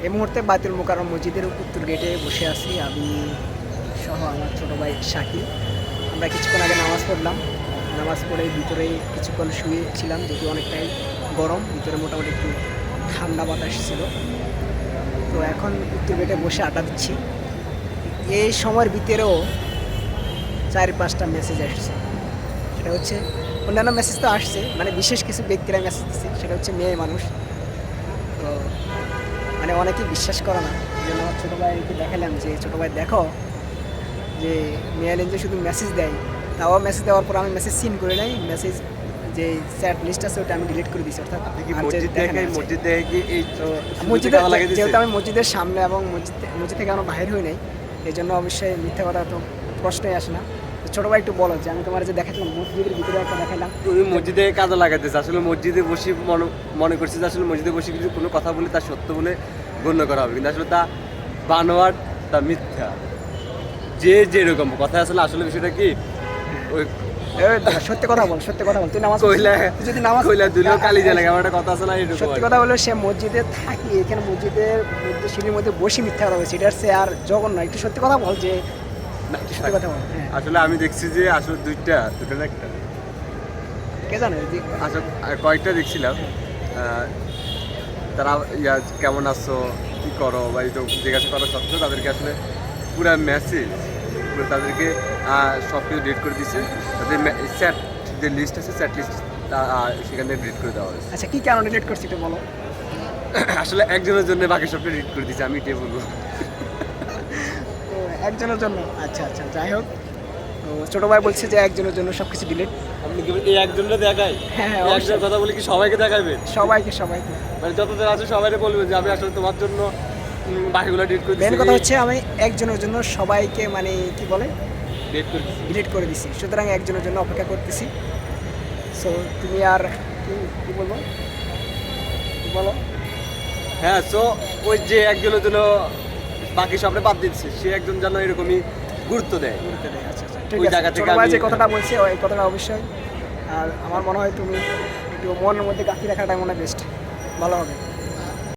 এই মুহূর্তে বায়তুল মোকাররম মসজিদের উত্তর গেটে বসে আছি আমি সহ আমার ছোটো ভাই শাকিল। আমরা কিছুক্ষণ আগে নামাজ পড়লাম, নামাজ পড়ে ভিতরে কিছুক্ষণ শুয়েছিলাম, যেহেতু অনেকটাই গরম, ভিতরে মোটামুটি একটু ঠান্ডা বাতাস ছিল। তো এখন উত্তর গেটে বসে আড্ডা দিচ্ছি। এই সময়ের ভিতরেও 4-5টা মেসেজ আসছে। সেটা হচ্ছে অন্যান্য মেসেজ তো আসছে, মানে বিশেষ কিছু ব্যক্তিরা মেসেজ দিচ্ছে, সেটা হচ্ছে মেয়ে মানুষ। তো মানে অনেকেই বিশ্বাস করে না, এই জন্য আমার ছোটো ভাইকে দেখালাম যে ছোটো ভাই দেখো যে মেয়ে যে শুধু মেসেজ দেয়, তাও মেসেজ দেওয়ার পর আমি মেসেজ সিন করে নেই, মেসেজ যে চ্যাট লিস্ট আছে ওটা আমি ডিলিট করে দিচ্ছি। অর্থাৎ যেহেতু আমি মসজিদের সামনে এবং মসজিদ থেকে আমরা বাইর হই নাই, এই জন্য অবশ্যই মিথ্যা কথা তো প্রশ্নই আসে না। ছোটো ভাই একটু বলো যে আমি তোমার যে দেখাচ্ছিলাম মসজিদের ভিতরে একটা দেখালাম, তুমি মসজিদে কাজে লাগাইতেছে, আসলে মসজিদে বসে মনে করছে যে আসলে মসজিদে বসে কিছু কোনো কথা বলে তা সত্য বলে গণ্য করা হবে, কিন্তু আসলে তা বানোয়াট, তা মিথ্যা। যে যেরকম কথা আসলে আসলে বিষয়টা কি, ওই সত্যি কথা বল, সত্যি কথা বল, তুই নামাজ কইলা যদি নামাজ কইলা দুলো কালি জ্বালা, আমার একটা কথা আছে না, এরকম সত্যি কথা বলে সে মসজিদে থাকি, এখানে মসজিদের মধ্যে সিঁড়ির মধ্যে বসে মিথ্যা কথা বলছে, এটার সে আর জঘন্য। একটু সত্যি কথা বল, যে সত্যি কথা বল। হ্যাঁ, আসলে আমি দেখছি যে আসলে দুটো না একটা, কে জানে আসলে কয়েকটা দেখছিলাম। তারা কেমন আছো, কি করো, বা এই তো জিজ্ঞাসা করা সত্ত্বেও তাদেরকে আসলে পুরা মেসেজ তাদেরকে সব কিছু ডিলিট করে দিচ্ছে। তাদের চ্যাট যে লিস্ট আছে, চ্যাট লিস্ট সেখান থেকে ডিলিট করে দেওয়া হয়েছে। আচ্ছা, কি কেন ডিলিট করছি একটু বলো। আসলে একজনের জন্য বাকি সবটা ডিলিট করে দিচ্ছে, আমি এটাই বলবো। তো একজনের জন্য, আচ্ছা আচ্ছা, যাই হোক। তো ছোটো ভাই বলছে যে একজনের জন্য সব কিছু ডিলিট। আপনি কি এই একজনটা দেখায়? হ্যাঁ, একজনের কথা বলে কি সবাইকে দেখাবে? সবাইকে সবাইকে মানে যতজন আছে সবাইকে বলবেন যে আমি আসলে তোমার জন্য বাকিগুলো ডিলিট করে মেন দিচ্ছি। কথা হচ্ছে আমি একজনের জন্য সবাইকে মানে কি বলে ডিলিট করে দিচ্ছি। ডিলিট করে দিছি, সুতরাং একজনের জন্য অপেক্ষা করতেছি। সো তুমি আর কি বলবো, কি বলো। হ্যাঁ, সো ওই যে একজনের জন্য বাকি সবটা বাদ দিচ্ছে, সে একজন যেন এরকমই গুরুত্ব দেয়। আচ্ছা আচ্ছা, ঠিক ওই আছে। জায়গা থেকে ছোটো ভাই আমি- যে কথাটা বলছে ওই কথাটা অবশ্যই, আর আমার মনে হয় তুমি একটু মনের মধ্যে গাঁথি রাখাটাই মনে হয় বেস্ট, ভালো হবে।